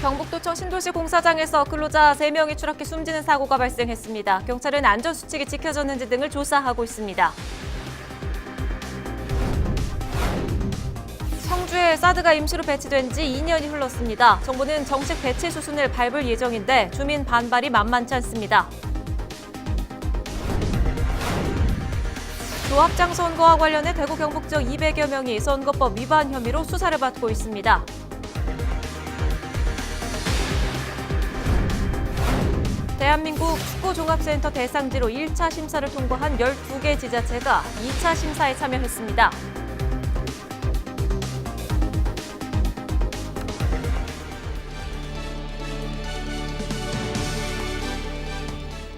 경북도청 신도시 공사장에서 근로자 3명이 추락해 숨지는 사고가 발생했습니다. 경찰은 안전수칙이 지켜졌는지 등을 조사하고 있습니다. 성주에 사드가 임시로 배치된 지 2년이 흘렀습니다. 정부는 정식 배치 수순을 밟을 예정인데 주민 반발이 만만치 않습니다. 조합장 선거와 관련해 대구 경북 등 200여 명이 선거법 위반 혐의로 수사를 받고 있습니다. 대한민국 축구종합센터 대상지로 1차 심사를 통과한 12개 지자체가 2차 심사에 참여했습니다.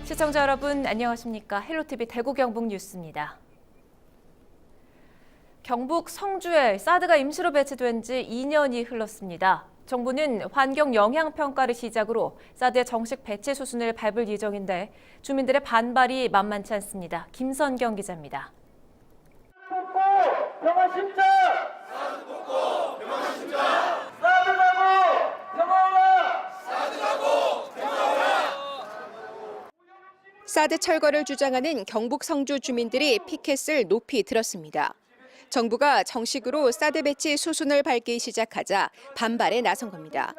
시청자 여러분 안녕하십니까? 헬로티비 대구 경북 뉴스입니다. 경북 성주에 사드가 임시로 배치된 지 2년이 흘렀습니다. 정부는 환경 영향 평가를 시작으로 사드의 정식 배치 수순을 밟을 예정인데 주민들의 반발이 만만치 않습니다. 김선경 기자입니다. 사드 철거를 주장하는 경북 성주 주민들이 피켓을 높이 들었습니다. 정부가 정식으로 사드 배치 수순을 밟기 시작하자 반발에 나선 겁니다.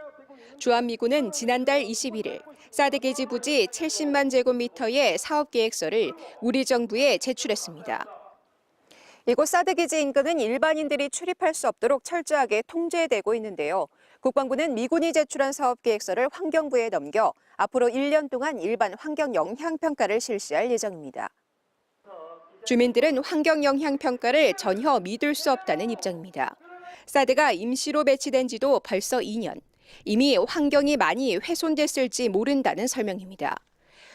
주한미군은 지난달 21일 사드 기지 부지 70만 제곱미터의 사업 계획서를 우리 정부에 제출했습니다. 이곳 사드 기지 인근은 일반인들이 출입할 수 없도록 철저하게 통제되고 있는데요. 국방부는 미군이 제출한 사업 계획서를 환경부에 넘겨 앞으로 1년 동안 일반 환경 영향 평가를 실시할 예정입니다. 주민들은 환경 영향 평가를 전혀 믿을 수 없다는 입장입니다. 사드가 임시로 배치된 지도 벌써 2년. 이미 환경이 많이 훼손됐을지 모른다는 설명입니다.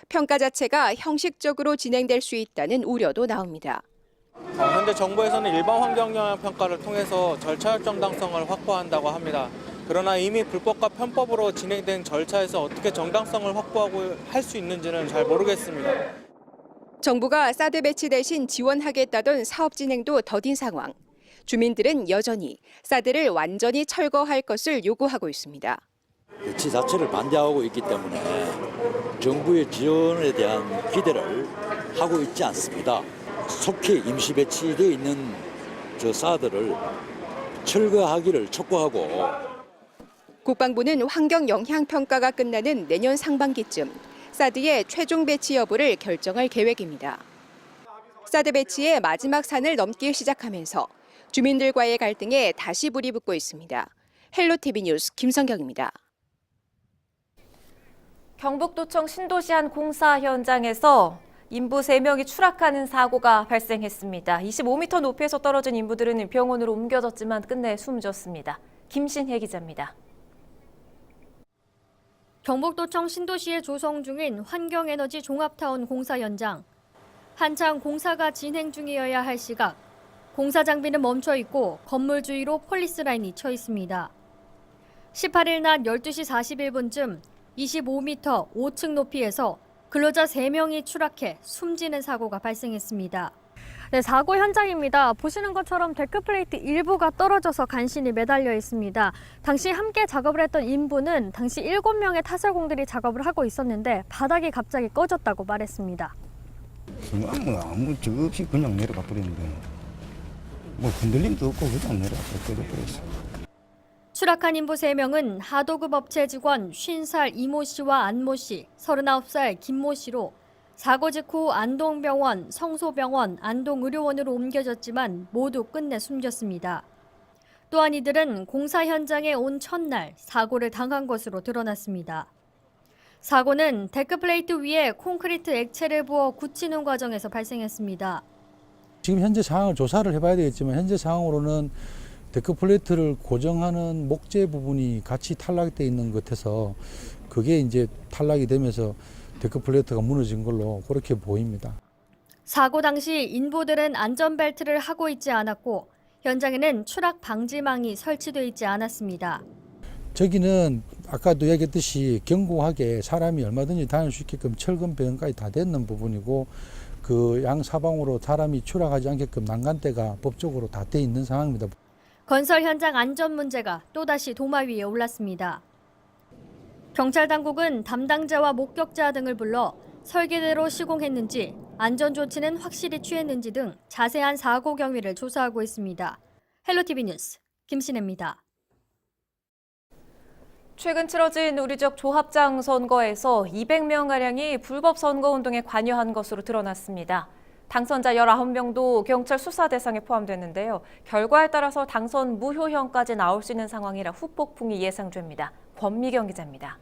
평가 자체가 형식적으로 진행될 수 있다는 우려도 나옵니다. 현재 정부에서는 일반 환경 영향 평가를 통해서 절차 정당성을 확보한다고 합니다. 그러나 이미 불법과 편법으로 진행된 절차에서 어떻게 정당성을 확보하고 할 수 있는지는 잘 모르겠습니다. 정부가 사드 배치 대신 지원하겠다던 사업 진행도 더딘 상황. 주민들은 여전히 사드를 완전히 철거할 것을 요구하고 있습니다. 배치 자체를 반대하고 있기 때문에 정부의 지원에 대한 기대를 하고 있지 않습니다. 속히 임시 배치되어 있는 저 사드를 철거하기를 촉구하고 국방부는 환경 영향 평가가 끝나는 내년 상반기쯤 사드의 최종 배치 여부를 결정할 계획입니다. 사드 배치의 마지막 산을 넘기 시작하면서 주민들과의 갈등에 다시 불이 붙고 있습니다. 헬로티비 뉴스 김성경입니다. 경북도청 신도시 한 공사 현장에서 인부 3명이 추락하는 사고가 발생했습니다. 25m 높이에서 떨어진 인부들은 병원으로 옮겨졌지만 끝내 숨졌습니다. 김신혜 기자입니다. 경북도청 신도시에 조성 중인 환경에너지 종합타운 공사 현장. 한창 공사가 진행 중이어야 할 시각. 공사 장비는 멈춰 있고 건물 주위로 폴리스 라인이 쳐 있습니다. 18일 낮 12시 41분쯤 25m 5층 높이에서 근로자 3명이 추락해 숨지는 사고가 발생했습니다. 네, 사고 현장입니다. 보시는 것처럼 데크플레이트 일부가 떨어져서 간신히 매달려 있습니다. 당시 함께 작업을 했던 인부는 당시 7명의 타설공들이 작업을 하고 있었는데 바닥이 갑자기 꺼졌다고 말했습니다. 아무 저 없이 그냥 내려가 버렸는데 뭐 흔들림도 없고 그냥 내려가 버렸어. 추락한 인부 3명은 하도급 업체 직원 50살 이모 씨와 안모 씨, 39살 김모 씨로 사고 직후 안동병원, 성소병원, 안동의료원으로 옮겨졌지만 모두 끝내 숨졌습니다. 또한 이들은 공사 현장에 온 첫날 사고를 당한 것으로 드러났습니다. 사고는 데크플레이트 위에 콘크리트 액체를 부어 굳히는 과정에서 발생했습니다. 지금 현재 상황을 조사를 해봐야 되겠지만 현재 상황으로는 데크플레이트를 고정하는 목재 부분이 같이 탈락되어 있는 것 같아서 그게 이제 탈락이 되면서 데크플레이트가 무너진 걸로 그렇게 보입니다. 사고 당시 인부들은 안전벨트를 하고 있지 않았고 현장에는 추락 방지망이 설치되어 있지 않았습니다. 저기는 아까도 얘기했듯이 견고하게 사람이 얼마든지 다닐 수 있게끔 철근 배관까지 다 됐는 부분이고 그 양 사방으로 사람이 추락하지 않게끔 난간대가 법적으로 다 돼 있는 상황입니다. 건설 현장 안전 문제가 또다시 도마 위에 올랐습니다. 경찰 당국은 담당자와 목격자 등을 불러 설계대로 시공했는지 안전조치는 확실히 취했는지 등 자세한 사고 경위를 조사하고 있습니다. 헬로티비 뉴스 김신혜입니다. 최근 치러진 우리 지역 조합장 선거에서 200명가량이 불법 선거운동에 관여한 것으로 드러났습니다. 당선자 19명도 경찰 수사 대상에 포함됐는데요. 결과에 따라서 당선 무효형까지 나올 수 있는 상황이라 후폭풍이 예상됩니다. 권미경 기자입니다.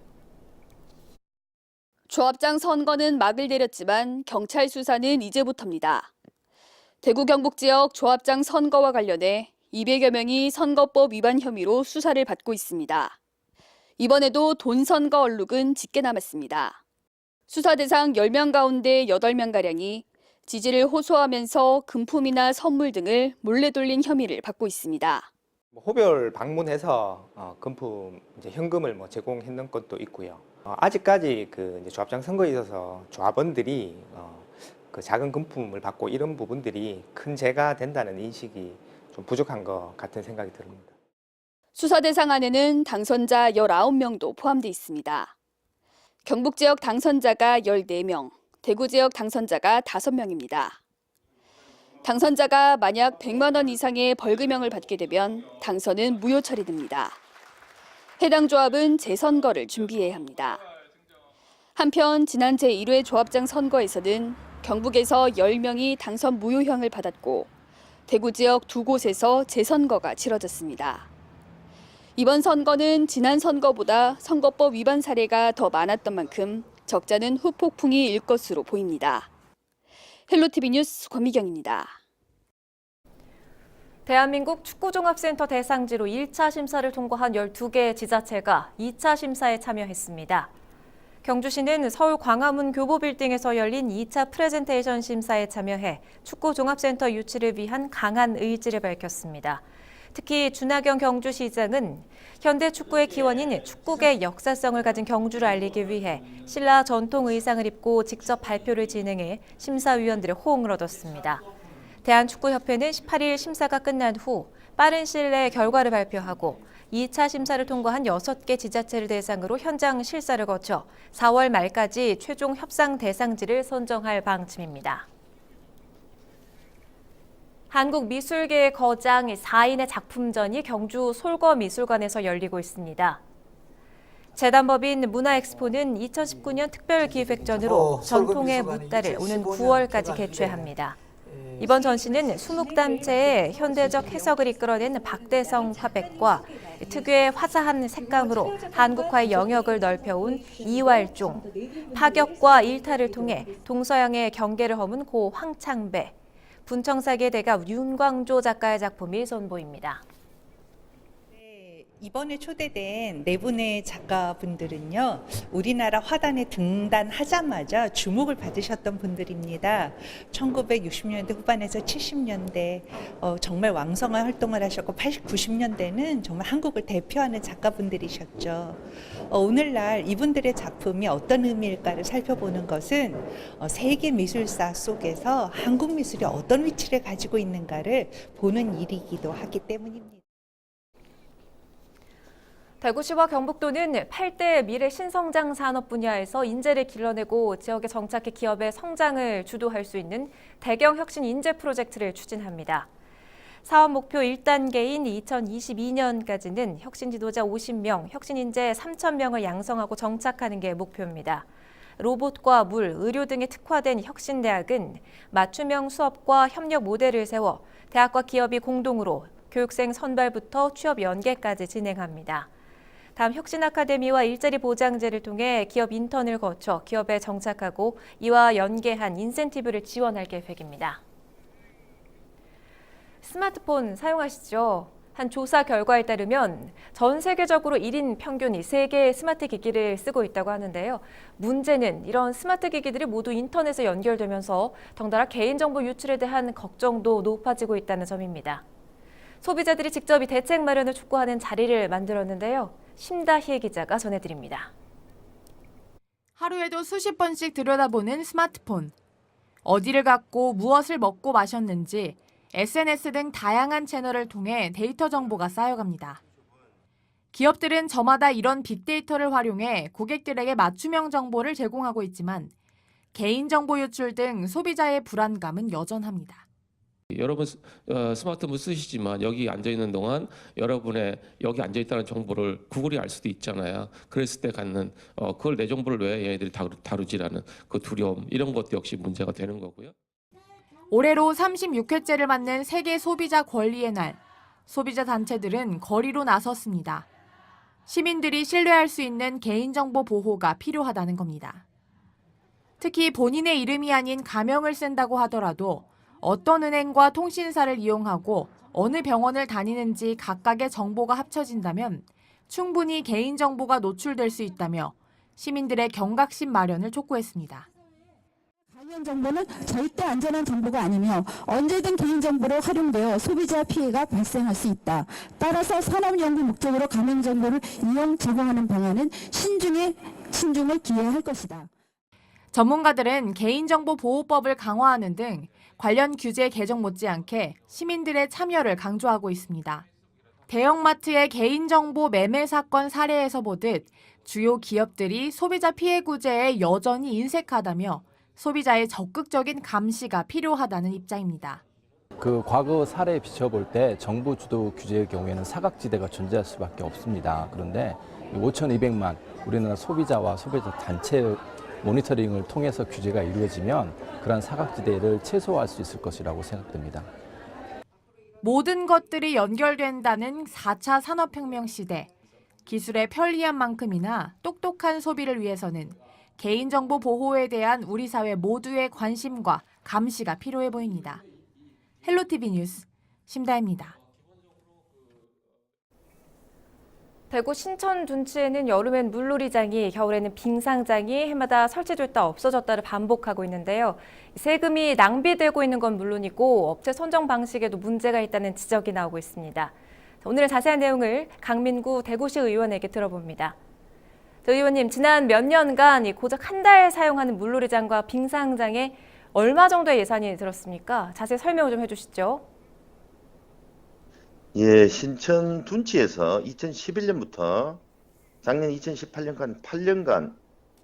조합장 선거는 막을 내렸지만 경찰 수사는 이제부터입니다. 대구 경북 지역 조합장 선거와 관련해 200여 명이 선거법 위반 혐의로 수사를 받고 있습니다. 이번에도 돈 선거 얼룩은 짙게 남았습니다. 수사 대상 10명 가운데 8명가량이 지지를 호소하면서 금품이나 선물 등을 몰래 돌린 혐의를 받고 있습니다. 호별 방문해서 금품, 현금을 제공했는 것도 있고요. 아직까지 조합장 선거에 있어서 조합원들이 그 작은 금품을 받고 이런 부분들이 큰 죄가 된다는 인식이 좀 부족한 것 같은 생각이 듭니다. 수사 대상 안에는 당선자 19명도 포함돼 있습니다. 경북 지역 당선자가 14명, 대구 지역 당선자가 5명입니다. 당선자가 만약 100만 원 이상의 벌금형을 받게 되면 당선은 무효 처리됩니다. 해당 조합은 재선거를 준비해야 합니다. 한편 지난 제1회 조합장 선거에서는 경북에서 10명이 당선 무효형을 받았고 대구 지역 2곳에서 재선거가 치러졌습니다. 이번 선거는 지난 선거보다 선거법 위반 사례가 더 많았던 만큼 적자는 후폭풍이 일 것으로 보입니다. 헬로티비 뉴스 권미경입니다. 대한민국 축구종합센터 대상지로 1차 심사를 통과한 12개 지자체가 2차 심사에 참여했습니다. 경주시는 서울 광화문 교보빌딩에서 열린 2차 프레젠테이션 심사에 참여해 축구종합센터 유치를 위한 강한 의지를 밝혔습니다. 특히 준하경 경주시장은 현대 축구의 기원인 축구의 역사성을 가진 경주를 알리기 위해 신라 전통 의상을 입고 직접 발표를 진행해 심사위원들의 호응을 얻었습니다. 대한축구협회는 18일 심사가 끝난 후 빠른 시일 내에 결과를 발표하고 2차 심사를 통과한 6개 지자체를 대상으로 현장 실사를 거쳐 4월 말까지 최종 협상 대상지를 선정할 방침입니다. 한국 미술계의 거장 4인의 작품전이 경주 솔거미술관에서 열리고 있습니다. 재단법인 문화엑스포는 2019년 특별기획전으로 전통의 무다를 오는 9월까지 개최합니다. 이번 전시는 수묵담체의 현대적 해석을 이끌어낸 박대성 화백과 특유의 화사한 색감으로 한국화의 영역을 넓혀온 이왈종, 파격과 일탈을 통해 동서양의 경계를 허문 고 황창배, 분청사기의 대가 윤광조 작가의 작품이 선보입니다. 이번에 초대된 네 분의 작가분들은요, 우리나라 화단에 등단하자마자 주목을 받으셨던 분들입니다. 1960년대 후반에서 70년대 정말 왕성한 활동을 하셨고 80, 90년대는 정말 한국을 대표하는 작가분들이셨죠. 오늘날 이분들의 작품이 어떤 의미일까를 살펴보는 것은 세계 미술사 속에서 한국 미술이 어떤 위치를 가지고 있는가를 보는 일이기도 하기 때문입니다. 대구시와 경북도는 8대 미래 신성장 산업 분야에서 인재를 길러내고 지역에 정착해 기업의 성장을 주도할 수 있는 대경 혁신 인재 프로젝트를 추진합니다. 사업 목표 1단계인 2022년까지는 혁신 지도자 50명, 혁신 인재 3,000명을 양성하고 정착하는 게 목표입니다. 로봇과 물, 의료 등에 특화된 혁신대학은 맞춤형 수업과 협력 모델을 세워 대학과 기업이 공동으로 교육생 선발부터 취업 연계까지 진행합니다. 다음 혁신 아카데미와 일자리 보장제를 통해 기업 인턴을 거쳐 기업에 정착하고 이와 연계한 인센티브를 지원할 계획입니다. 스마트폰 사용하시죠? 한 조사 결과에 따르면 전 세계적으로 1인 평균이 3개의 스마트 기기를 쓰고 있다고 하는데요. 문제는 이런 스마트 기기들이 모두 인터넷에 연결되면서 덩달아 개인정보 유출에 대한 걱정도 높아지고 있다는 점입니다. 소비자들이 직접 이 대책 마련을 촉구하는 자리를 만들었는데요. 심다희 기자가 전해드립니다. 하루에도 수십 번씩 들여다보는 스마트폰. 어디를 갔고 무엇을 먹고 마셨는지 SNS 등 다양한 채널을 통해 데이터 정보가 쌓여갑니다. 기업들은 저마다 이런 빅데이터를 활용해 고객들에게 맞춤형 정보를 제공하고 있지만 개인정보 유출 등 소비자의 불안감은 여전합니다. 여러분 스마트폰 쓰시지만 여기 앉아있는 동안 여러분의 여기 앉아있다는 정보를 구글이 알 수도 있잖아요. 그랬을 때 갖는 그걸 내 정보를 왜 얘네들이 다루지라는 그 두려움, 이런 것도 역시 문제가 되는 거고요. 올해로 36회째를 맞는 세계 소비자 권리의 날, 소비자 단체들은 거리로 나섰습니다. 시민들이 신뢰할 수 있는 개인정보 보호가 필요하다는 겁니다. 특히 본인의 이름이 아닌 가명을 쓴다고 하더라도 어떤 은행과 통신사를 이용하고 어느 병원을 다니는지 각각의 정보가 합쳐진다면 충분히 개인정보가 노출될 수 있다며 시민들의 경각심 마련을 촉구했습니다. 개인정보는 절대 안전한 정보가 아니며 언제든 개인정보로 활용되어 소비자 피해가 발생할 수 있다. 따라서 산업연구 목적으로 가명정보를 이용 제공하는 방안은 신중을 기해야 할 것이다. 전문가들은 개인정보 보호법을 강화하는 등 관련 규제 개정 못지않게 시민들의 참여를 강조하고 있습니다. 대형마트의 개인정보 매매 사건 사례에서 보듯 주요 기업들이 소비자 피해 구제에 여전히 인색하다며 소비자의 적극적인 감시가 필요하다는 입장입니다. 그 과거 사례에 비춰볼 때 정부 주도 규제의 경우에는 사각지대가 존재할 수밖에 없습니다. 그런데 5,200만 우리나라 소비자와 소비자 단체 모니터링을 통해서 규제가 이루어지면 그런 사각지대를 최소화할 수 있을 것이라고 생각됩니다. 모든 것들이 연결된다는 4차 산업혁명 시대. 기술의 편리한 만큼이나 똑똑한 소비를 위해서는 개인정보 보호에 대한 우리 사회 모두의 관심과 감시가 필요해 보입니다. 헬로티비 뉴스 심다혜입니다. 대구 신천 둔치에는 여름엔 물놀이장이, 겨울에는 빙상장이 해마다 설치됐다 없어졌다를 반복하고 있는데요. 세금이 낭비되고 있는 건 물론이고 업체 선정 방식에도 문제가 있다는 지적이 나오고 있습니다. 오늘은 자세한 내용을 강민구 대구시 의원에게 들어봅니다. 의원님, 지난 몇 년간 고작 한 달 사용하는 물놀이장과 빙상장에 얼마 정도의 예산이 들었습니까? 자세히 설명을 좀 해주시죠. 예, 신천 둔치에서 2011년부터 작년 2018년까지 8년간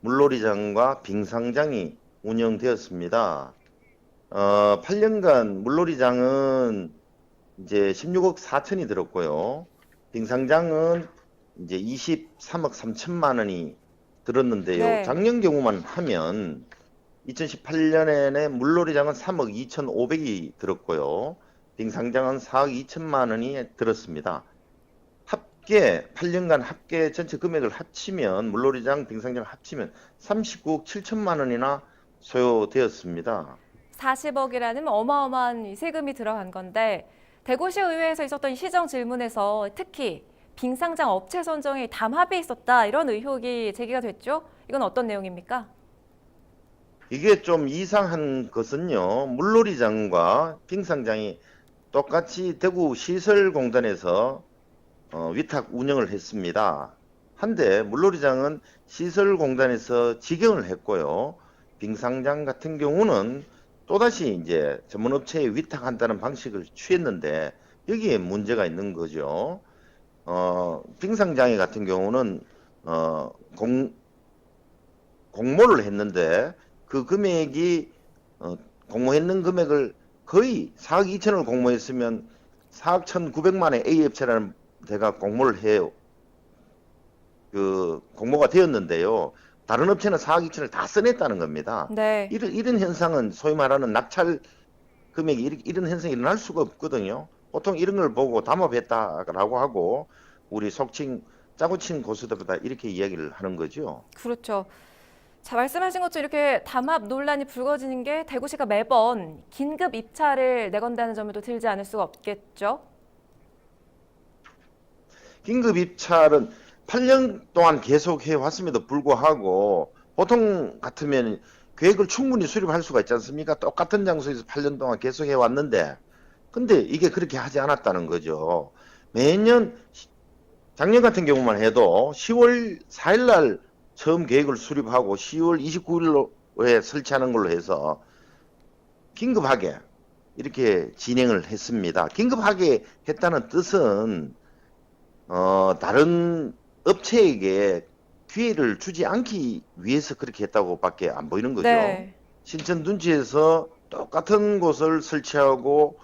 물놀이장과 빙상장이 운영되었습니다. 8년간 물놀이장은 이제 16억 4천이 들었고요. 빙상장은 이제 23억 3천만 원이 들었는데요. 네. 작년 경우만 하면 2018년에는 물놀이장은 3억 2,500이 들었고요. 빙상장은 4억 2천만 원이 들었습니다. 합계 8년간 합계 전체 금액을 합치면 물놀이장, 빙상장 합치면 39억 7천만 원이나 소요되었습니다. 40억이라는 어마어마한 세금이 들어간 건데 대구시 의회에서 있었던 시정 질문에서 특히 빙상장 업체 선정에 담합이 있었다 이런 의혹이 제기가 됐죠. 이건 어떤 내용입니까? 이게 좀 이상한 것은요. 물놀이장과 빙상장이 똑같이 대구시설공단에서 위탁 운영을 했습니다. 한데 물놀이장은 시설공단에서 직영을 했고요. 빙상장 같은 경우는 또다시 이제 전문업체에 위탁한다는 방식을 취했는데 여기에 문제가 있는 거죠. 빙상장애 같은 경우는 공모를 했는데 그 금액이 공모했는 금액을 거의 4억 2천을 공모했으면 4억 1,900만에 A업체라는 데가 공모를 해요. 그 공모가 되었는데요. 다른 업체는 4억 2천을 다 써냈다는 겁니다. 네. 이런 현상은 소위 말하는 낙찰 금액이 이런 현상이 일어날 수가 없거든요. 보통 이런 걸 보고 담합했다라고 하고 우리 속칭 짜고 친 고수들보다 이렇게 이야기를 하는 거죠. 그렇죠. 자, 말씀하신 것처럼 이렇게 담합 논란이 불거지는 게 대구시가 매번 긴급 입찰을 내건다는 점에도 들지 않을 수가 없겠죠? 긴급 입찰은 8년 동안 계속해 왔음에도 불구하고 보통 같으면 계획을 충분히 수립할 수가 있지 않습니까? 똑같은 장소에서 8년 동안 계속해 왔는데 근데 이게 그렇게 하지 않았다는 거죠. 매년 작년 같은 경우만 해도 10월 4일 날 처음 계획을 수립하고 10월 29일로에 설치하는 걸로 해서 긴급하게 이렇게 진행을 했습니다. 긴급하게 했다는 뜻은 다른 업체에게 기회를 주지 않기 위해서 그렇게 했다고밖에 안 보이는 거죠. 네. 신천 둔치에서 똑같은 곳을 설치하고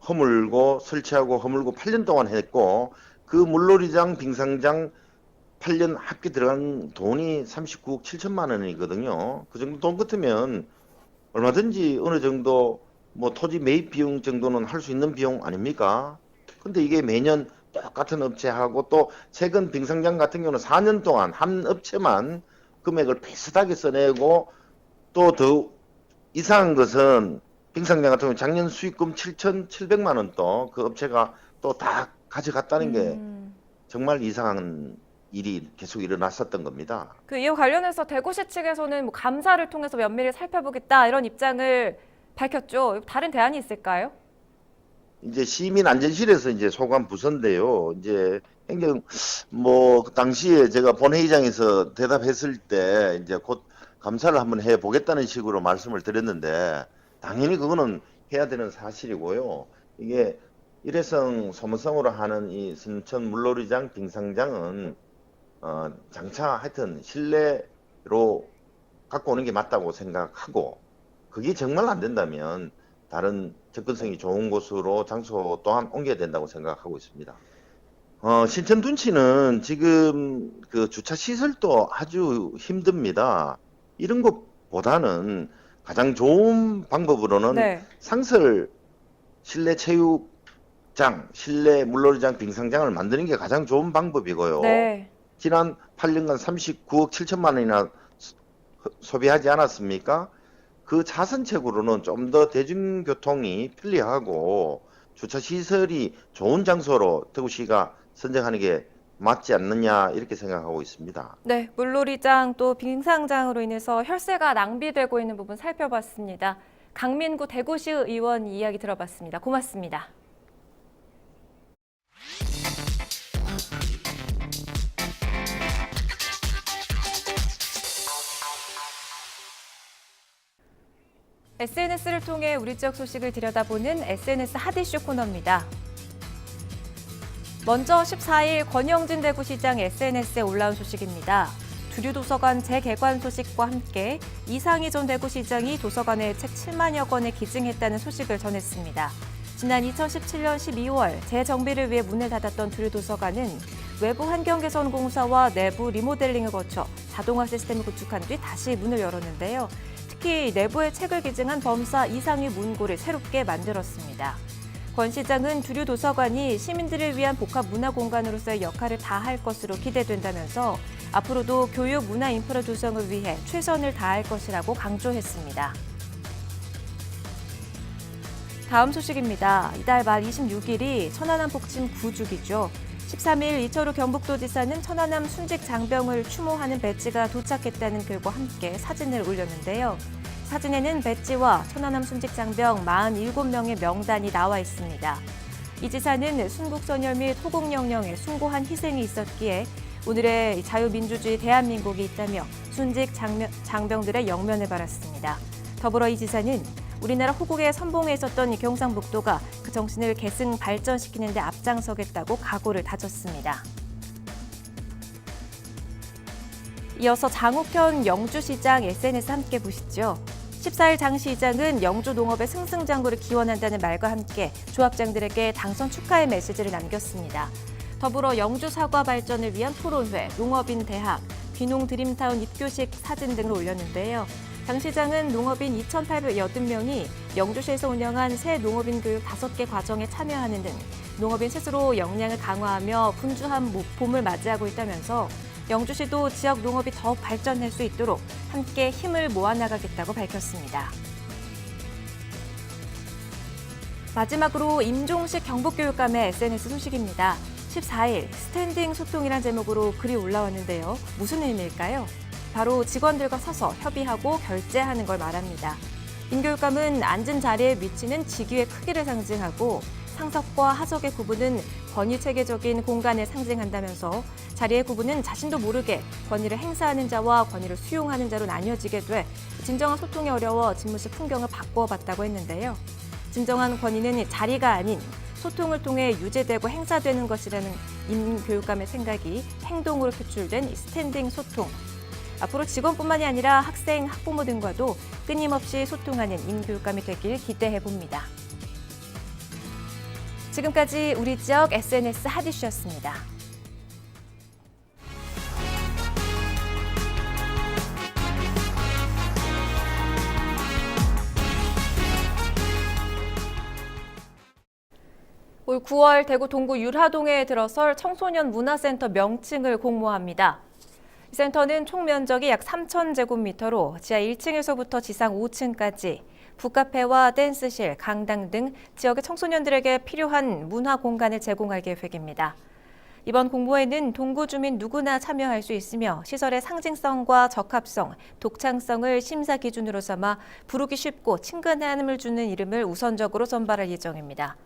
허물고 설치하고 허물고 8년 동안 했고 그 물놀이장, 빙상장 8년 합계 들어간 돈이 39억 7천만 원이거든요. 그 정도 돈 같으면 얼마든지 어느 정도 뭐 토지 매입 비용 정도는 할 수 있는 비용 아닙니까? 근데 이게 매년 똑같은 업체하고 또 최근 빙상장 같은 경우는 4년 동안 한 업체만 금액을 비슷하게 써내고 또 더 이상한 것은 빙상장 같은 경우 작년 수익금 7,700만 원 또 그 업체가 또 다 가져갔다는 게 정말 이상한 일이 계속 일어났었던 겁니다. 이와 관련해서 대구시 측에서는 뭐 감사를 통해서 면밀히 살펴보겠다 이런 입장을 밝혔죠. 다른 대안이 있을까요? 이제 시민안전실에서 이제 소관 부서인데요. 이제 행정 뭐 당시에 제가 본회의장에서 대답했을 때 이제 곧 감사를 한번 해 보겠다는 식으로 말씀을 드렸는데 당연히 그거는 해야 되는 사실이고요. 이게 일회성 소모성으로 하는 이 신천 물놀이장, 빙상장은 장차 하여튼 실내로 갖고 오는 게 맞다고 생각하고 그게 정말 안 된다면 다른 접근성이 좋은 곳으로 장소 또한 옮겨야 된다고 생각하고 있습니다. 신천 둔치는 지금 그 주차 시설도 아주 힘듭니다. 이런 것보다는 가장 좋은 방법으로는 네. 상설 실내 체육장, 실내 물놀이장, 빙상장을 만드는 게 가장 좋은 방법이고요. 네. 지난 8년간 39억 7천만 원이나 소비하지 않았습니까? 그 자선책으로는 좀 더 대중교통이 편리하고 주차 시설이 좋은 장소로 대구시가 선정하는 게 맞지 않느냐 이렇게 생각하고 있습니다. 네, 물놀이장 또 빙상장으로 인해서 혈세가 낭비되고 있는 부분 살펴봤습니다. 강민구 대구시 의원 이야기 들어봤습니다. 고맙습니다. SNS를 통해 우리 지역 소식을 들여다보는 SNS 핫이슈 코너입니다. 먼저 14일 권영진 대구시장 SNS에 올라온 소식입니다. 두류도서관 재개관 소식과 함께 이상희 전 대구시장이 도서관에 책 7만여 권을 기증했다는 소식을 전했습니다. 지난 2017년 12월 재정비를 위해 문을 닫았던 두류도서관은 외부 환경 개선 공사와 내부 리모델링을 거쳐 자동화 시스템을 구축한 뒤 다시 문을 열었는데요. 특히 내부에 책을 기증한 범사 이상희 문고를 새롭게 만들었습니다. 권 시장은 두류도서관이 시민들을 위한 복합 문화 공간으로서의 역할을 다할 것으로 기대된다면서 앞으로도 교육 문화 인프라 조성을 위해 최선을 다할 것이라고 강조했습니다. 다음 소식입니다. 이달 말 26일이 천안함 폭침 9주기죠. 13일 이철우 경북도지사는 천안함 순직 장병을 추모하는 배지가 도착했다는 글과 함께 사진을 올렸는데요. 사진에는 배지와 천안함 순직 장병 47명의 명단이 나와 있습니다. 이 지사는 순국선열 및 호국영령에 숭고한 희생이 있었기에 오늘의 자유민주주의 대한민국이 있다며 순직 장병들의 영면을 바랐습니다. 더불어 이 지사는 우리나라 호국의 선봉에 있었던 경상북도가 그 정신을 계승 발전시키는 데 앞장서겠다고 각오를 다졌습니다. 이어서 장욱현 영주시장 SNS 함께 보시죠. 14일 장 시장은 영주 농업의 승승장구를 기원한다는 말과 함께 조합장들에게 당선 축하의 메시지를 남겼습니다. 더불어 영주 사과 발전을 위한 토론회, 농업인 대학, 귀농 드림타운 입교식 사진 등을 올렸는데요. 장 시장은 농업인 2,880명이 영주시에서 운영한 새 농업인 교육 5개 과정에 참여하는 등 농업인 스스로 역량을 강화하며 분주한 봄을 맞이하고 있다면서 영주시도 지역 농업이 더 발전할 수 있도록 함께 힘을 모아나가겠다고 밝혔습니다. 마지막으로 임종식 경북교육감의 SNS 소식입니다. 14일 스탠딩 소통이란 제목으로 글이 올라왔는데요. 무슨 의미일까요? 바로 직원들과 서서 협의하고 결제하는 걸 말합니다. 임 교육감은 앉은 자리에 위치는 직위의 크기를 상징하고 상석과 하석의 구분은 권위 체계적인 공간을 상징한다면서 자리의 구분은 자신도 모르게 권위를 행사하는 자와 권위를 수용하는 자로 나뉘어지게 돼 진정한 소통이 어려워 집무실 풍경을 바꾸어 봤다고 했는데요. 진정한 권위는 자리가 아닌 소통을 통해 유지되고 행사되는 것이라는 임교육감의 생각이 행동으로 표출된 스탠딩 소통. 앞으로 직원뿐만이 아니라 학생, 학부모 등과도 끊임없이 소통하는 임교육감이 되길 기대해 봅니다. 지금까지 우리 지역 SNS 핫 이슈였습니다. 올 9월 대구 동구 율하동에 들어설 청소년 문화센터 명칭을 공모합니다. 이 센터는 총 면적이 약 3,000제곱미터로 지하 1층에서부터 지상 5층까지 북카페와 댄스실, 강당 등 지역의 청소년들에게 필요한 문화 공간을 제공할 계획입니다. 이번 공모에는 동구 주민 누구나 참여할 수 있으며 시설의 상징성과 적합성, 독창성을 심사 기준으로 삼아 부르기 쉽고 친근함을 주는 이름을 우선적으로 선발할 예정입니다.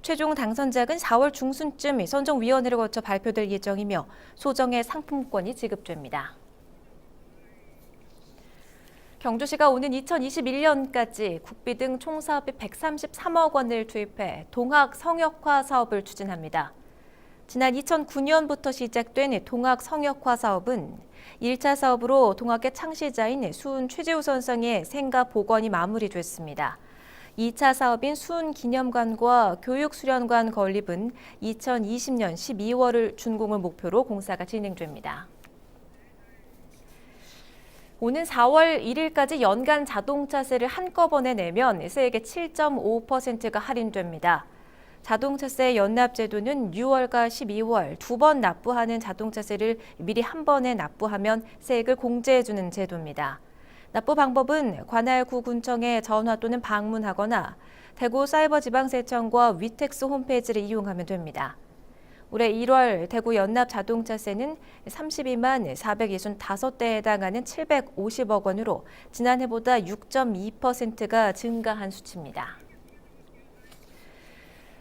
최종 당선작은 4월 중순쯤 선정위원회를 거쳐 발표될 예정이며 소정의 상품권이 지급됩니다. 경주시가 오는 2021년까지 국비 등 총 사업비 133억 원을 투입해 동학 성역화 사업을 추진합니다. 지난 2009년부터 시작된 동학 성역화 사업은 1차 사업으로 동학의 창시자인 수은 최재우 선생의 생가 복원이 마무리됐습니다. 2차 사업인 수은 기념관과 교육수련관 건립은 2020년 12월을 준공을 목표로 공사가 진행됩니다. 오는 4월 1일까지 연간 자동차세를 한꺼번에 내면 세액의 7.5%가 할인됩니다. 자동차세 연납제도는 6월과 12월 두 번 납부하는 자동차세를 미리 한 번에 납부하면 세액을 공제해주는 제도입니다. 납부 방법은 관할 구군청에 전화 또는 방문하거나 대구 사이버지방세청과 위텍스 홈페이지를 이용하면 됩니다. 올해 1월 대구 연납 자동차세는 32만 465대에 해당하는 750억 원으로 지난해보다 6.2%가 증가한 수치입니다.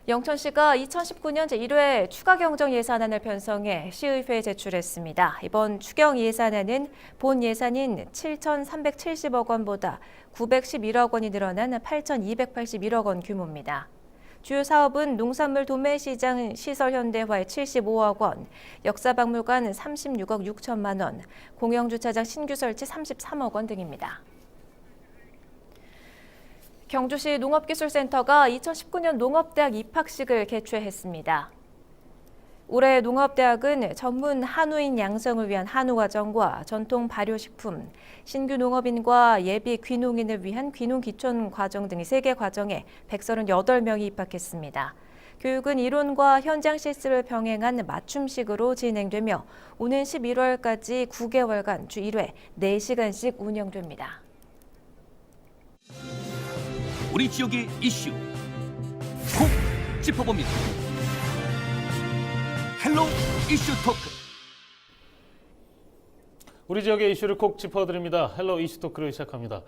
영천시가 2019년 제1회 추가경정 예산안을 편성해 시의회에 제출했습니다. 이번 추경 예산안은 본 예산인 7,370억 원보다 911억 원이 늘어난 8,281억 원 규모입니다. 주요 사업은 농산물 도매시장 시설 현대화에 75억 원, 역사박물관 36억 6천만 원, 공영주차장 신규 설치 33억 원 등입니다. 경주시 농업기술센터가 2019년 농업대학 입학식을 개최했습니다. 올해 농업대학은 전문 한우인 양성을 위한 한우과정과 전통 발효식품, 신규 농업인과 예비 귀농인을 위한 귀농기촌 과정 등 3개 과정에 138명이 입학했습니다. 교육은 이론과 현장 실습을 병행한 맞춤식으로 진행되며 오는 11월까지 9개월간 주 1회 4시간씩 운영됩니다. 우리 지역의 이슈 콕 짚어봅니다. 헬로 이슈 토크. 우리 지역의 이슈를 콕 짚어드립니다. 헬로 이슈 토크를 시작합니다.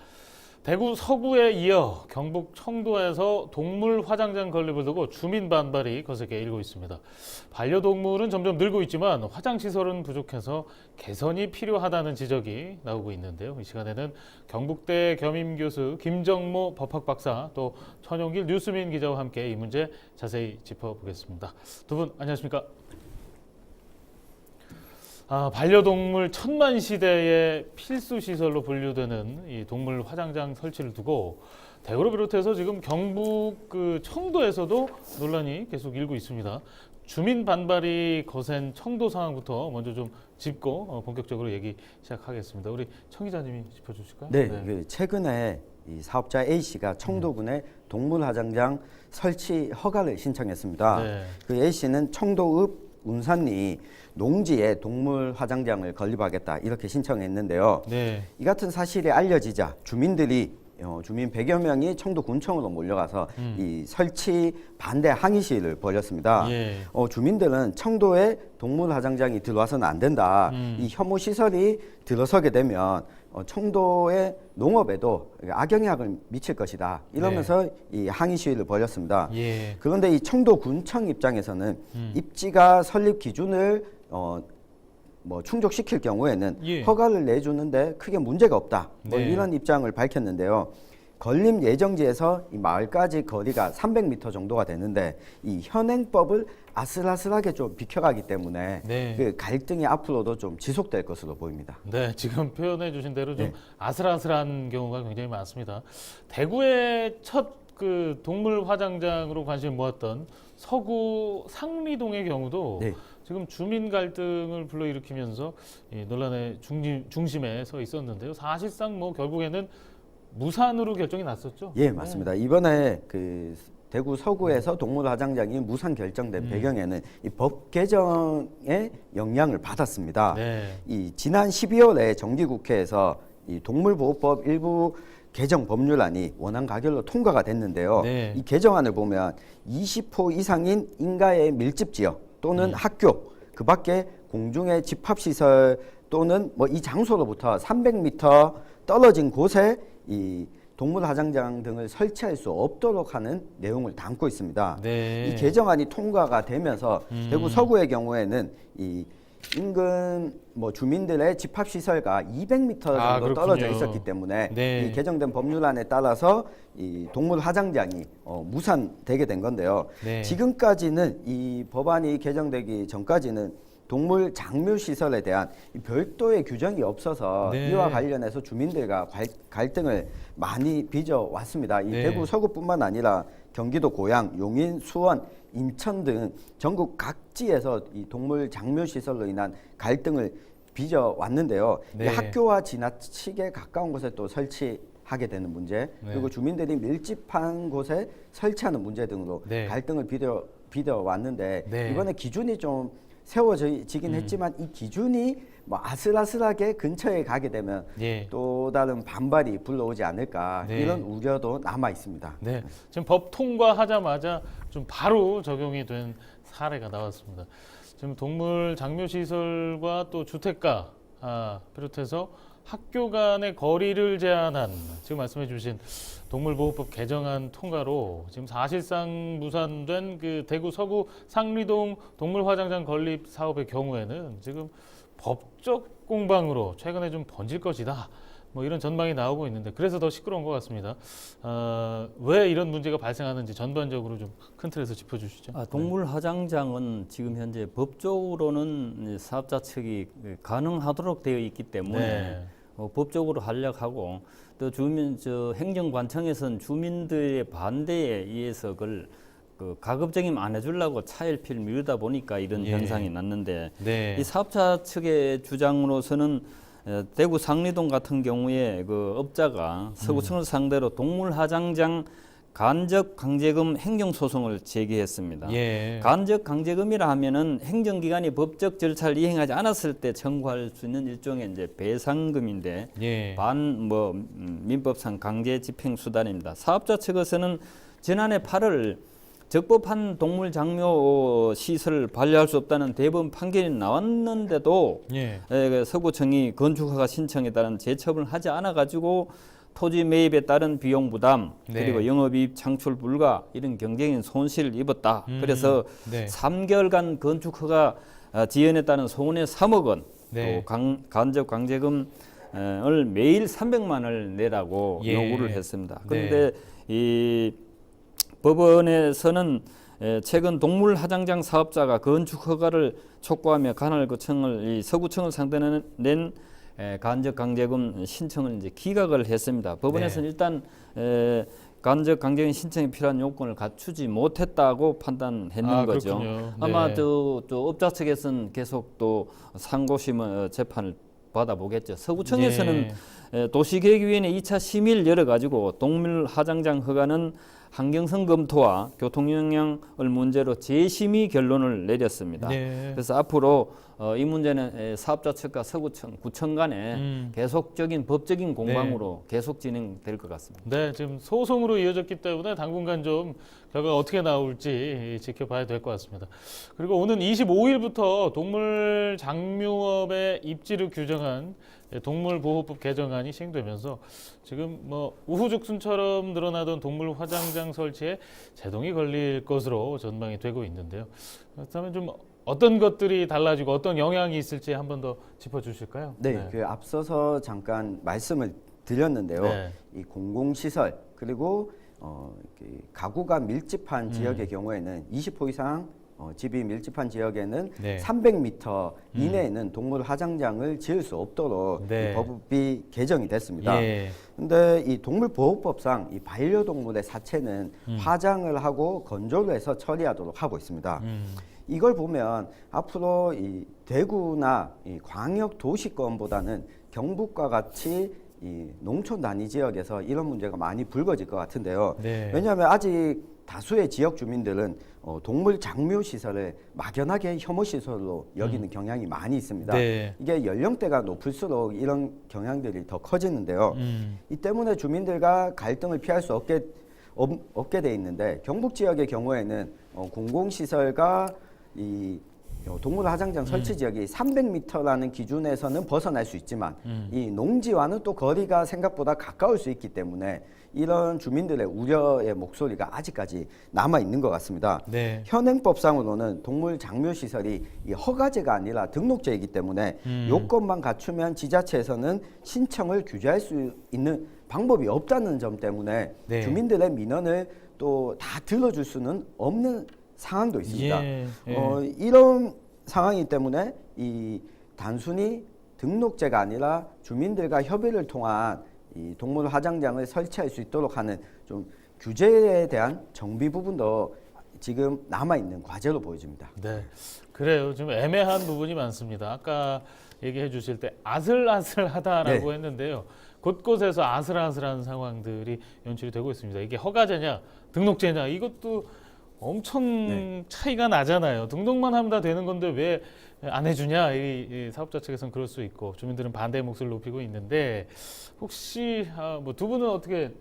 대구 서구에 이어 경북 청도에서 동물 화장장 건립을 두고 주민 반발이 거세게 일고 있습니다. 반려동물은 점점 늘고 있지만 화장시설은 부족해서 개선이 필요하다는 지적이 나오고 있는데요. 이 시간에는 경북대 겸임교수 김정모 법학 박사 또 천용길 뉴스민 기자와 함께 이 문제 자세히 짚어보겠습니다. 두 분 안녕하십니까? 반려동물 천만 시대의 필수 시설로 분류되는 이 동물 화장장 설치를 두고 대구를 비롯해서 지금 경북 청도에서도 논란이 계속 일고 있습니다. 주민 반발이 거센 청도 상황부터 먼저 좀 짚고 본격적으로 얘기 시작하겠습니다. 우리 청 기자님이 짚어주실까요? 네. 최근에 이 사업자 A 씨가 청도군에 동물 화장장 설치 허가를 신청했습니다. 네. 그 A 씨는 청도읍 운산리 농지에 동물 화장장을 건립하겠다 이렇게 신청했는데요. 네. 이 같은 사실이 알려지자 주민들이 주민 100여 명이 청도군청으로 몰려가서 이 설치 반대 항의 시위를 벌였습니다. 예. 주민들은 청도에 동물 화장장이 들어와서는 안 된다. 이 혐오 시설이 들어서게 되면 청도의 농업에도 악영향을 미칠 것이다. 이러면서 이 항의 시위를 벌였습니다. 예. 그런데 이 청도군청 입장에서는 입지가 설립 기준을 충족시킬 경우에는 예. 허가를 내주는데 크게 문제가 없다. 네. 이런 입장을 밝혔는데요. 건립 예정지에서 이 마을까지 거리가 300m 정도가 되는데 이 현행법을 아슬아슬하게 좀 비켜가기 때문에 네. 그 갈등이 앞으로도 좀 지속될 것으로 보입니다. 네, 지금 표현해 주신 대로 좀 네. 아슬아슬한 경우가 굉장히 많습니다. 대구의 첫 그 동물 화장장으로 관심을 모았던 서구 상리동의 경우도 네. 지금 주민 갈등을 불러일으키면서 이 논란의 중심에 서 있었는데요. 사실상 뭐 결국에는 무산으로 결정이 났었죠. 예, 맞습니다. 이번에 그 대구 서구에서 동물 화장장이 무산 결정된 배경에는 이 법 개정의 영향을 받았습니다. 네. 이 지난 12월에 정기국회에서 이 동물보호법 일부 개정 법률안이 원안 가결로 통과가 됐는데요. 네. 이 개정안을 보면 20호 이상인 인가의 밀집 지역 또는 학교, 그 밖에 공중의 집합시설 또는 뭐 이 장소로부터 300m 떨어진 곳에 이 동물 화장장 등을 설치할 수 없도록 하는 내용을 담고 있습니다. 네. 이 개정안이 통과가 되면서 대구 서구의 경우에는 이 인근 뭐 주민들의 집합 시설과 200m 정도 떨어져 있었기 때문에 네. 이 개정된 법률안에 따라서 이 동물 화장장이 무산되게 된 건데요. 네. 지금까지는 이 법안이 개정되기 전까지는 동물 장묘 시설에 대한 별도의 규정이 없어서 네. 이와 관련해서 주민들과 갈등을 많이 빚어왔습니다. 이 네. 대구 서구뿐만 아니라 경기도 고양, 용인, 수원, 인천 등 전국 각지에서 이 동물 장묘 시설로 인한 갈등을 빚어왔는데요. 네. 이 학교와 지나치게 가까운 곳에 또 설치하게 되는 문제, 네. 그리고 주민들이 밀집한 곳에 설치하는 문제 등으로 네. 갈등을 빚어왔는데 네. 이번에 기준이 좀 세워지긴 했지만 이 기준이 뭐 아슬아슬하게 근처에 가게 되면 예. 또 다른 반발이 불러오지 않을까 네. 이런 우려도 남아 있습니다. 네, 지금 법 통과하자마자 좀 바로 적용이 된 사례가 나왔습니다. 지금 동물 장묘 시설과 또 주택가 비롯해서 학교 간의 거리를 제한한 지금 말씀해주신 동물보호법 개정안 통과로 지금 사실상 무산된 그 대구 서구 상리동 동물화장장 건립 사업의 경우에는 지금 법적 공방으로 최근에 좀 번질 것이다. 뭐 이런 전망이 나오고 있는데 그래서 더 시끄러운 것 같습니다. 왜 이런 문제가 발생하는지 전반적으로 좀 큰 틀에서 짚어주시죠. 동물 화장장은 지금 현재 법적으로는 사업자 측이 가능하도록 되어 있기 때문에 네. 법적으로 하려고 또 행정관청에서는 주민들의 반대에 의해서 그걸 가급적이면 안 해주려고 차일피일 미루다 보니까 이런 예. 현상이 났는데 네. 이 사업자 측의 주장으로서는 대구 상리동 같은 경우에 그 업자가 서구청을 상대로 동물 화장장 간접 강제금 행정소송을 제기했습니다. 예. 간접 강제금이라 하면은 행정기관이 법적 절차를 이행하지 않았을 때 청구할 수 있는 일종의 이제 배상금인데 예. 민법상 강제 집행 수단입니다. 사업자 측에서는 지난해 8월 적법한 동물 장묘 시설을 반려할 수 없다는 대법원 판결이 나왔는데도 예. 서구청이 건축허가 신청에 따른 재처분을 하지 않아 가지고 토지 매입에 따른 비용 부담 네. 그리고 영업이익 창출 불가 이런 경제적인 손실을 입었다. 그래서 네. 3개월간 건축허가 지연에 따른 손해 3억 원, 네. 또 간접 강제금을 매일 300만 원을 내라고 예. 요구를 했습니다. 네. 그런데 이 법원에서는 최근 동물 화장장 사업자가 건축 허가를 촉구하며 관할구청을 서구청을 상대로 낸 간접 강제금 신청을 이제 기각을 했습니다. 법원에서는 네. 일단 간접 강제금 신청에 필요한 요건을 갖추지 못했다고 판단했는 거죠. 그렇군요. 아마 네. 또 업자 측에서는 계속 또 상고심 재판을 받아보겠죠. 서구청에서는 도시계획위원회 2차 심의를 열어가지고 동물 화장장 허가는 환경성 검토와 교통영향을 문제로 재심의 결론을 내렸습니다. 네. 그래서 앞으로 이 문제는 사업자 측과 서구청, 구청 간에 계속적인 법적인 공방으로 계속 진행될 것 같습니다. 네, 지금 소송으로 이어졌기 때문에 당분간 좀 결과가 어떻게 나올지 지켜봐야 될 것 같습니다. 그리고 오는 25일부터 동물 장묘업의 입지를 규정한 동물보호법 개정안이 시행되면서 지금 뭐 우후죽순처럼 늘어나던 동물 화장장 설치에 제동이 걸릴 것으로 전망이 되고 있는데요. 그렇다면 좀 어떤 것들이 달라지고 어떤 영향이 있을지 한 번 더 짚어주실까요? 네, 그 앞서서 잠깐 말씀을 드렸는데요. 네. 이 공공시설 그리고 가구가 밀집한 지역의 경우에는 20호 이상 집이 밀집한 지역에는 네. 300m 이내에는 동물 화장장을 지을 수 없도록 네. 이 법이 개정이 됐습니다. 예. 근데 이 동물보호법상 이 반려동물의 사체는 화장을 하고 건조를 해서 처리하도록 하고 있습니다. 이걸 보면 앞으로 이 대구나 이 광역 도시권보다는 경북과 같이 이 농촌 단위 지역에서 이런 문제가 많이 불거질 것 같은데요. 네. 왜냐하면 아직 다수의 지역 주민들은 동물 장묘 시설을 막연하게 혐오 시설로 여기는 경향이 많이 있습니다. 네. 이게 연령대가 높을수록 이런 경향들이 더 커지는데요. 이 때문에 주민들과 갈등을 피할 수 없게 돼 있는데 경북 지역의 경우에는 공공시설과 이 동물 화장장 설치 지역이 300m라는 기준에서는 벗어날 수 있지만 이 농지와는 또 거리가 생각보다 가까울 수 있기 때문에 이런 주민들의 우려의 목소리가 아직까지 남아 있는 것 같습니다. 네. 현행법상으로는 동물 장묘 시설이 이 허가제가 아니라 등록제이기 때문에 요건만 갖추면 지자체에서는 신청을 규제할 수 있는 방법이 없다는 점 때문에 네. 주민들의 민원을 또 다 들어줄 수는 없는 상황도 있습니다. 예, 예. 이런 상황이기 때문에 이 단순히 등록제가 아니라 주민들과 협의를 통한 이 동물 화장장을 설치할 수 있도록 하는 좀 규제에 대한 정비 부분도 지금 남아 있는 과제로 보여집니다. 네, 그래요. 좀 애매한 부분이 많습니다. 아까 얘기해 주실 때 아슬아슬하다라고 네. 했는데요. 곳곳에서 아슬아슬한 상황들이 연출이 되고 있습니다. 이게 허가제냐 등록제냐 이것도 엄청 차이가 나잖아요. 등록만 하면 다 되는 건데 왜 안 해주냐 이 사업자 측에서는 그럴 수 있고 주민들은 반대의 목소리를 높이고 있는데 혹시 뭐 두 분은 어떻게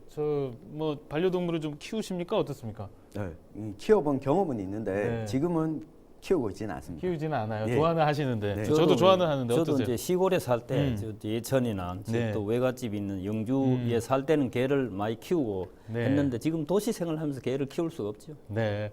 뭐 반려동물을 좀 키우십니까? 어떻습니까? 네, 키워본 경험은 있는데 네. 지금은 키우고 있지는 않습니다. 키우지는 않아요. 예. 좋아는 하시는데 네. 저도 좋아는 하는데 저도 어떠세요? 이제 시골에 살 때 예천이나 네. 또 외갓집 있는 영주에 살 때는 개를 많이 키우고 네. 했는데 지금 도시 생활하면서 개를 키울 수가 없죠. 네.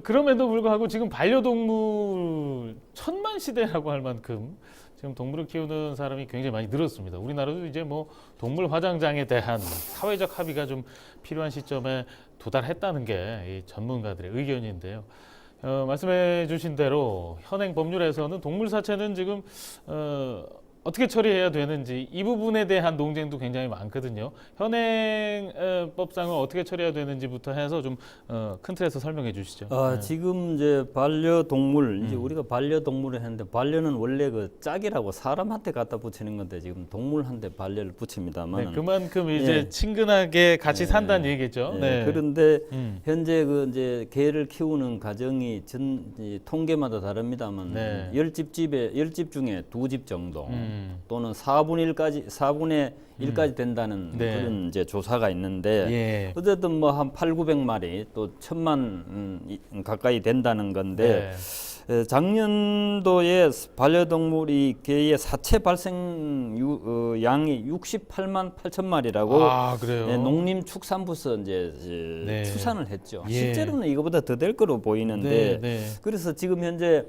그럼에도 불구하고 지금 반려동물 천만 시대라고 할 만큼 지금 동물을 키우는 사람이 굉장히 많이 늘었습니다. 우리나라도 이제 뭐 동물 화장장에 대한 사회적 합의가 좀 필요한 시점에 도달했다는 게 이 전문가들의 의견인데요. 말씀해 주신 대로 현행 법률에서는 동물 사체는 지금 어떻게 처리해야 되는지 이 부분에 대한 논쟁도 굉장히 많거든요. 현행법상은 어떻게 처리해야 되는지부터 해서 좀 큰 틀에서 설명해 주시죠. 네. 지금 이제 반려동물 이제 우리가 반려동물을 했는데 반려는 원래 그 짝이라고 사람한테 갖다 붙이는 건데 지금 동물한테 반려를 붙입니다만 네, 그만큼 이제 친근하게 같이 산다는 얘기죠. 네. 그런데 현재 그 이제 개를 키우는 가정이 이 통계마다 다릅니다만 네. 10집 중에 2집 정도 또는 4분의 1까지 된다는 네. 그런 이제 조사가 있는데 예. 어쨌든 뭐 한 8,900마리 또 1,000만 가까이 된다는 건데 작년도에 반려동물이 개의 사체 발생 양이 68만 8천 마리라고 그래요? 농림축산부서 이제 네. 추산을 했죠. 예. 실제로는 이거보다 더 될 거로 보이는데 그래서 지금 현재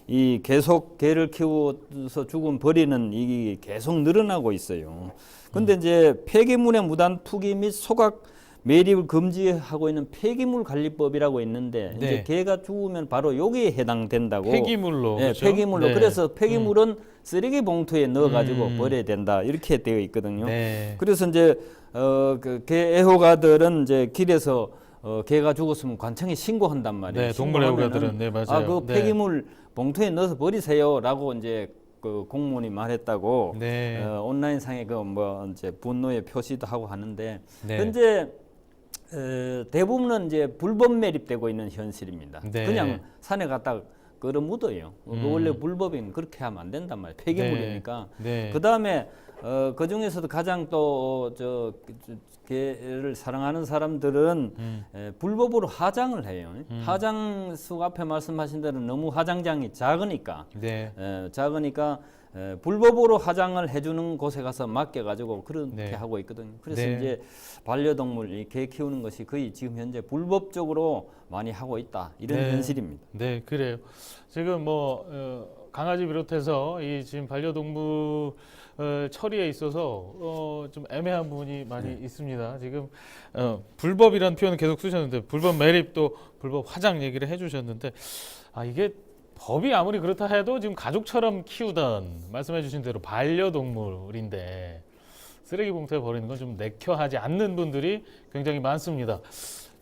이 계속 개를 키워서 죽음 버리는 이 계속 늘어나고 있어요. 근데 이제 폐기물의 무단 투기 및 소각 매립을 금지하고 있는 폐기물 관리법이라고 있는데 네. 이제 개가 죽으면 바로 여기에 해당된다고. 폐기물로. 네, 그렇죠? 폐기물로. 네. 그래서 폐기물은 쓰레기 봉투에 넣어가지고 버려야 된다 이렇게 되어 있거든요. 네. 그래서 이제 그 개 애호가들은 이제 길에서 개가 죽었으면 관청에 신고한단 말이에요. 네, 동물 애호가들은 네, 맞아요. 그 폐기물 봉투에 넣어서 버리세요라고 이제 그 공무원이 말했다고 네. 온라인 상에 그 뭐 이제 분노의 표시도 하고 하는데 네. 현재 대부분은 이제 불법 매립되고 있는 현실입니다. 네. 그냥 산에 갖다 끌어 묻어요. 원래 불법인 그렇게 하면 안 된단 말이에요. 폐기물이니까. 네. 그 다음에 그 중에서도 가장 또 개를 사랑하는 사람들은 불법으로 화장을 해요. 화장수 앞에 말씀하신 대로 너무 화장장이 작으니까 작으니까 불법으로 화장을 해주는 곳에 가서 맡겨가지고 그렇게 하고 있거든요. 그래서 이제 반려동물 이 개 키우는 것이 거의 지금 현재 불법적으로 많이 하고 있다 이런 현실입니다. 네, 그래요. 지금 뭐 강아지 비롯해서 이 지금 반려동물 처리에 있어서 좀 애매한 부분이 많이 있습니다. 지금 불법이라는 표현을 계속 쓰셨는데 불법 매립 또 불법 화장 얘기를 해주셨는데 이게 법이 아무리 그렇다 해도 지금 가족처럼 키우던 말씀해주신 대로 반려동물인데 쓰레기 봉투에 버리는 건 좀 내켜하지 않는 분들이 굉장히 많습니다.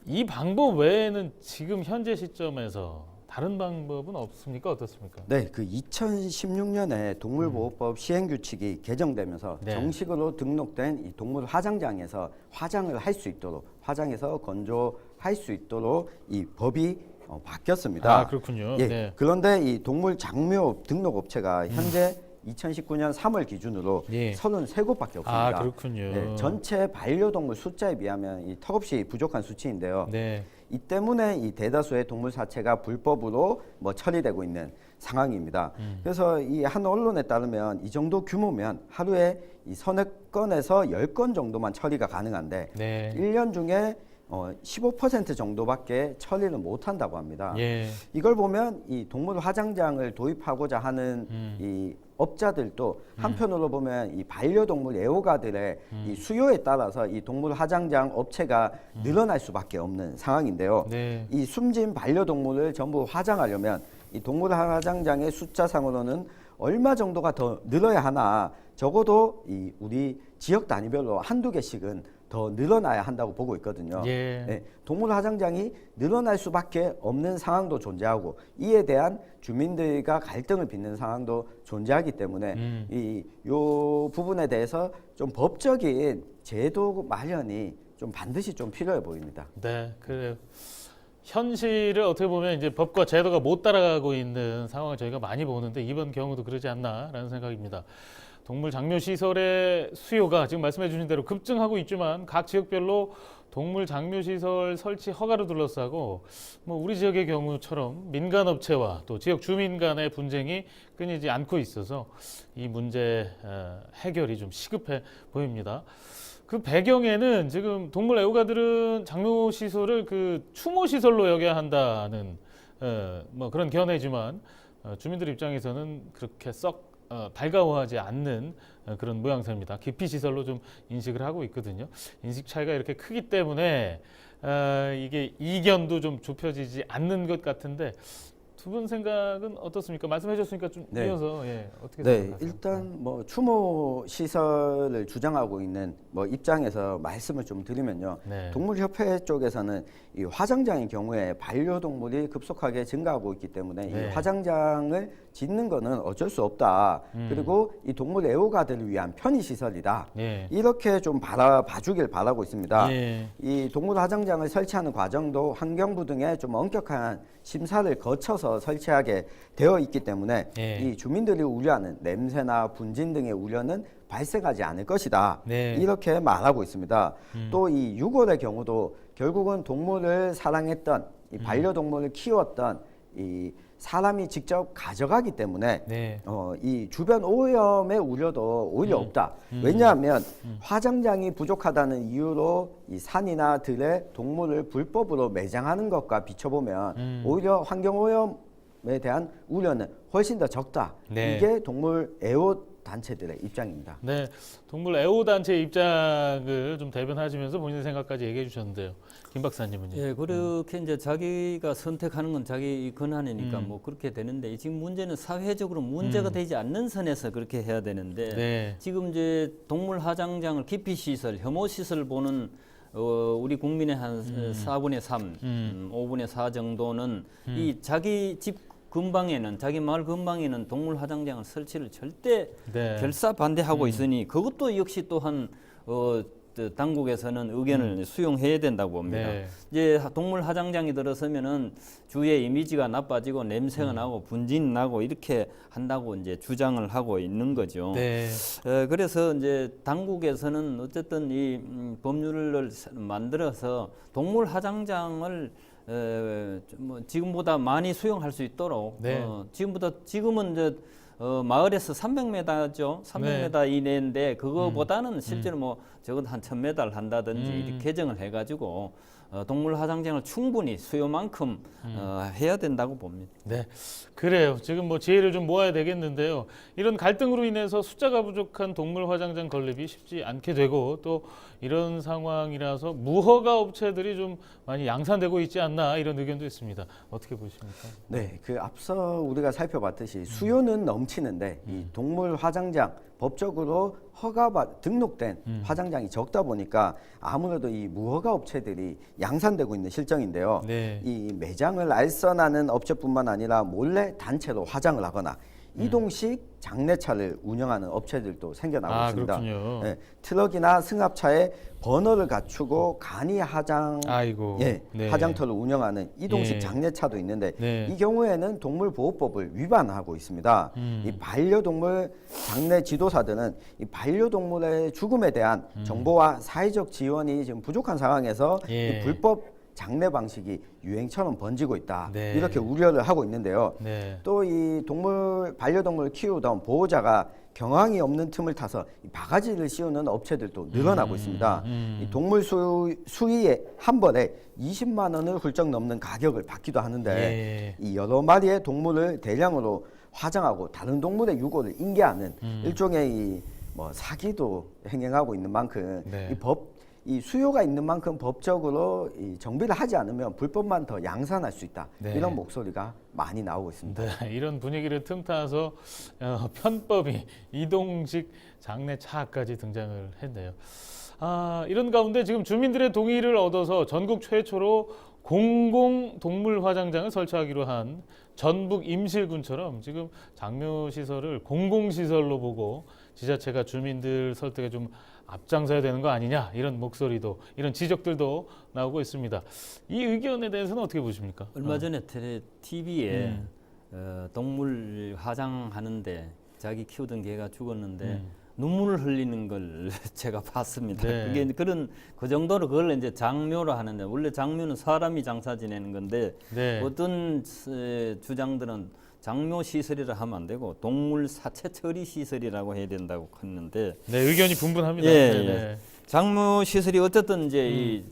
이 방법 외에는 지금 현재 시점에서 다른 방법은 없습니까? 어떻습니까? 네, 그 2016년에 동물보호법 시행규칙이 개정되면서 정식으로 등록된 이 동물 화장장에서 화장을 할 수 있도록 화장해서 건조할 수 있도록 이 법이 바뀌었습니다. 그렇군요. 예, 네. 그런데 이 동물 장묘 등록업체가 현재 2019년 3월 기준으로 33곳밖에 없습니다. 그렇군요. 네, 전체 반려동물 숫자에 비하면 이 턱없이 부족한 수치인데요. 이 때문에 이 대다수의 동물 사체가 불법으로 처리되고 있는 상황입니다. 그래서 이 한 언론에 따르면 이 정도 규모면 하루에 이 서너 건에서 10건 정도만 처리가 가능한데 1년 중에 15% 정도밖에 처리를 못한다고 합니다. 이걸 보면 이 동물 화장장을 도입하고자 하는 이 업자들도 한편으로 보면 이 반려동물 애호가들의 이 수요에 따라서 이 동물 화장장 업체가 늘어날 수밖에 없는 상황인데요. 이 숨진 반려동물을 전부 화장하려면 이 동물 화장장의 숫자상으로는 얼마 정도가 더 늘어야 하나 적어도 이 우리 지역 단위별로 한두 개씩은 더 늘어나야 한다고 보고 있거든요. 네, 동물 화장장이 늘어날 수밖에 없는 상황도 존재하고 이에 대한 주민들과 갈등을 빚는 상황도 존재하기 때문에 요 부분에 대해서 좀 법적인 제도 마련이 좀 반드시 좀 필요해 보입니다. 네, 그래요. 현실을 어떻게 보면 이제 법과 제도가 못 따라가고 있는 상황을 저희가 많이 보는데 이번 경우도 그러지 않나라는 생각입니다. 동물 장묘 시설의 수요가 지금 말씀해 주신 대로 급증하고 있지만 각 지역별로 동물 장묘 시설 설치 허가를 둘러싸고 우리 지역의 경우처럼 민간 업체와 또 지역 주민 간의 분쟁이 끊이지 않고 있어서 이 문제 해결이 좀 시급해 보입니다. 그 배경에는 지금 동물 애호가들은 장묘 시설을 그 추모 시설로 여겨야 한다는 그런 견해지만 주민들 입장에서는 그렇게 썩 달가워하지 않는 그런 모양새입니다. 기피 시설로 좀 인식을 하고 있거든요. 인식 차이가 이렇게 크기 때문에 이게 이견도 좀 좁혀지지 않는 것 같은데 두 분 생각은 어떻습니까? 말씀해 주셨으니까 좀 이어서 어떻게 생각하세요? 일단 추모 시설을 주장하고 있는 입장에서 말씀을 좀 드리면요. 동물협회 쪽에서는 이 화장장의 경우에 반려동물이 급속하게 증가하고 있기 때문에 이 화장장을 짓는 거는 어쩔 수 없다. 그리고 이 동물 애호가들을 위한 편의시설이다. 이렇게 좀 봐주길 바라고 있습니다. 이 동물 화장장을 설치하는 과정도 환경부 등의 좀 엄격한 심사를 거쳐서 설치하게 되어 있기 때문에 이 주민들이 우려하는 냄새나 분진 등의 우려는 발생하지 않을 것이다. 이렇게 말하고 있습니다. 또 이 유골의 경우도 결국은 동물을 사랑했던 이 반려동물을 키웠던 이 사람이 직접 가져가기 때문에 이 주변 오염의 우려도 오히려 없다. 왜냐하면 화장장이 부족하다는 이유로 이 산이나 들에 동물을 불법으로 매장하는 것과 비춰보면 오히려 환경 오염에 대한 우려는 훨씬 더 적다. 이게 동물 애호 단체들의 입장입니다. 네, 동물 애호 단체 입장을 좀 대변하시면서 본인의 생각까지 얘기해 주셨는데요. 김 박사님은요? 예, 그렇게 이제 자기가 선택하는 건 자기 권한이니까 그렇게 되는데 지금 문제는 사회적으로 문제가 되지 않는 선에서 그렇게 해야 되는데 지금 이제 동물 화장장을 기피 시설, 혐오 시설 보는 우리 국민의 한 4분의 3, 5분의 4 정도는 이 자기 집 근방에는 자기 마을 근방에는 동물 화장장을 설치를 절대 결사 반대하고 있으니 그것도 역시 또한 당국에서는 의견을 수용해야 된다고 봅니다. 이제 동물 화장장이 들어서면은 주의 이미지가 나빠지고 냄새가 나고 분진 나고 이렇게 한다고 이제 주장을 하고 있는 거죠. 그래서 이제 당국에서는 어쨌든 이 법률을 만들어서 동물 화장장을 지금보다 많이 수용할 수 있도록 지금은 이제 마을에서 300m죠. 300m 이내인데 그거보다는 실제로 적어도 한 1000m 한다든지 이렇게 개정을 해가지고 동물 화장장을 충분히 수요만큼 해야 된다고 봅니다. 네, 그래요. 지금 뭐 지혜를 좀 모아야 되겠는데요. 이런 갈등으로 인해서 숫자가 부족한 동물 화장장 건립이 쉽지 않게 되고 또 이런 상황이라서 무허가 업체들이 좀 많이 양산되고 있지 않나 이런 의견도 있습니다. 어떻게 보십니까? 네, 그 앞서 우리가 살펴봤듯이 수요는 넘치는데 이 동물 화장장 법적으로 등록된 화장장이 적다 보니까 아무래도 이 무허가 업체들이 양산되고 있는 실정인데요. 네. 이 매장을 알선하는 업체뿐만 아니라 몰래 단체로 화장을 하거나 이동식 장례차를 운영하는 업체들도 생겨나고 있습니다. 그렇군요. 네, 트럭이나 승합차에 버너를 갖추고 간이 화장터를 운영하는 이동식 장례차도 있는데 이 경우에는 동물보호법을 위반하고 있습니다. 이 반려동물 장례 지도사들은 이 반려동물의 죽음에 대한 정보와 사회적 지원이 지금 부족한 상황에서 이 불법 장례 방식이 유행처럼 번지고 있다. 이렇게 우려를 하고 있는데요. 또 이 반려동물 키우던 보호자가 경황이 없는 틈을 타서 이 바가지를 씌우는 업체들도 늘어나고 있습니다. 이 동물 수의에 한 번에 20만 원을 훌쩍 넘는 가격을 받기도 하는데 이 여러 마리의 동물을 대량으로 화장하고 다른 동물의 유골을 인계하는 일종의 사기도 행행하고 있는 만큼 이 수요가 있는 만큼 법적으로 이 정비를 하지 않으면 불법만 더 양산할 수 있다. 이런 목소리가 많이 나오고 있습니다. 네, 이런 분위기를 틈타서 편법이 이동식 장례차까지 등장을 했네요. 이런 가운데 지금 주민들의 동의를 얻어서 전국 최초로 공공 동물 화장장을 설치하기로 한 전북 임실군처럼 지금 장묘시설을 공공시설로 보고 지자체가 주민들 설득에 좀 앞장서야 되는 거 아니냐 이런 목소리도 이런 지적들도 나오고 있습니다. 이 의견에 대해서는 어떻게 보십니까? 얼마 전에 TV에 동물 화장하는데 자기 키우던 개가 죽었는데 눈물을 흘리는 걸 제가 봤습니다. 그게 그 정도로 그걸 이제 장묘로 하는데 원래 장묘는 사람이 장사 지내는 건데 어떤 주장들은 장묘 시설이라 하면 안 되고 동물 사체 처리 시설이라고 해야 된다고 했는데 의견이 분분합니다. 장묘 시설이 어쨌든 이제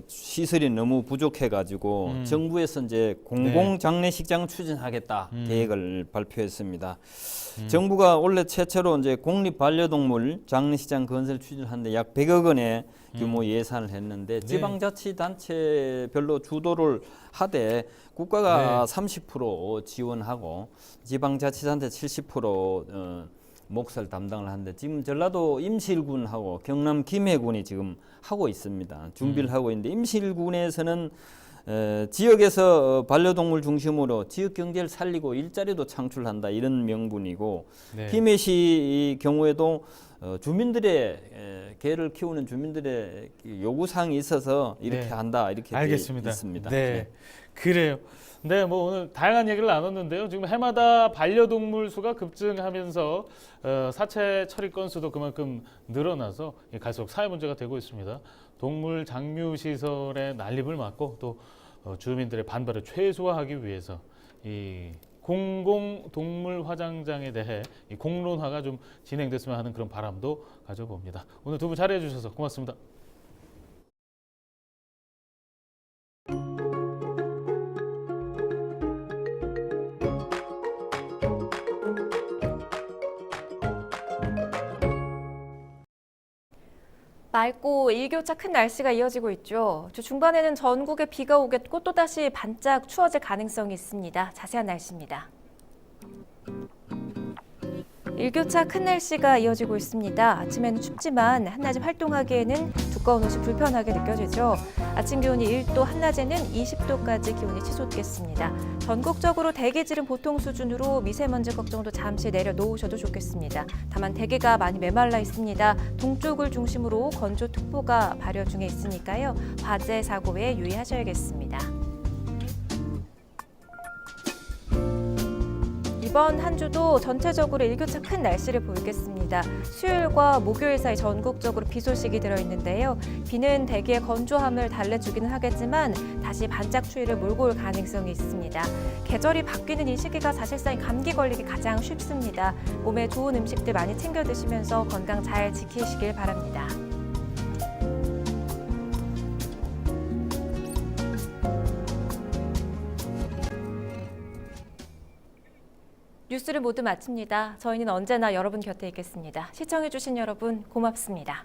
시설이 너무 부족해가지고 정부에서 이제 공공 장례식장 추진하겠다 계획을 발표했습니다. 정부가 원래 최초로 이제 공립 반려동물 장례식장 건설 추진하는데 약 100억 원의 규모 예산을 했는데 지방자치단체별로 주도를 하되 국가가 30% 지원하고 지방자치단체 70% 몫을 담당을 하는데 지금 전라도 임실군하고 경남 김해군이 지금 하고 있습니다. 준비를 하고 있는데 임실군에서는 지역에서 반려동물 중심으로 지역 경제를 살리고 일자리도 창출한다 이런 명분이고 김해시 경우에도 주민들의 개를 키우는 주민들의 요구사항이 있어서 이렇게 한다 이렇게 알겠습니다. 있습니다. 그래요. 뭐 오늘 다양한 얘기를 나눴는데요. 지금 해마다 반려동물 수가 급증하면서 사체 처리 건수도 그만큼 늘어나서 갈수록 사회 문제가 되고 있습니다. 동물 장묘 시설의 난립을 막고 또 주민들의 반발을 최소화하기 위해서 이 공공 동물 화장장에 대해 이 공론화가 좀 진행됐으면 하는 그런 바람도 가져봅니다. 오늘 두 분 자리해 주셔서 고맙습니다. 맑고 일교차 큰 날씨가 이어지고 있죠. 주 중반에는 전국에 비가 오겠고 또다시 반짝 추워질 가능성이 있습니다. 자세한 날씨입니다. 일교차 큰 날씨가 이어지고 있습니다. 아침에는 춥지만 한낮에 활동하기에는 두꺼운 옷이 불편하게 느껴지죠. 아침 기온이 1도, 한낮에는 20도까지 기온이 치솟겠습니다. 전국적으로 대기질은 보통 수준으로 미세먼지 걱정도 잠시 내려놓으셔도 좋겠습니다. 다만 대기가 많이 메말라 있습니다. 동쪽을 중심으로 건조특보가 발효 중에 있으니까요. 화재 사고에 유의하셔야겠습니다. 이번 한 주도 전체적으로 일교차 큰 날씨를 보이겠습니다. 수요일과 목요일 사이 전국적으로 비 소식이 들어있는데요. 비는 대기의 건조함을 달래주기는 하겠지만 다시 반짝 추위를 몰고 올 가능성이 있습니다. 계절이 바뀌는 이 시기가 사실상 감기 걸리기 가장 쉽습니다. 몸에 좋은 음식들 많이 챙겨 드시면서 건강 잘 지키시길 바랍니다. 뉴스를 모두 마칩니다. 저희는 언제나 여러분 곁에 있겠습니다. 시청해주신 여러분 고맙습니다.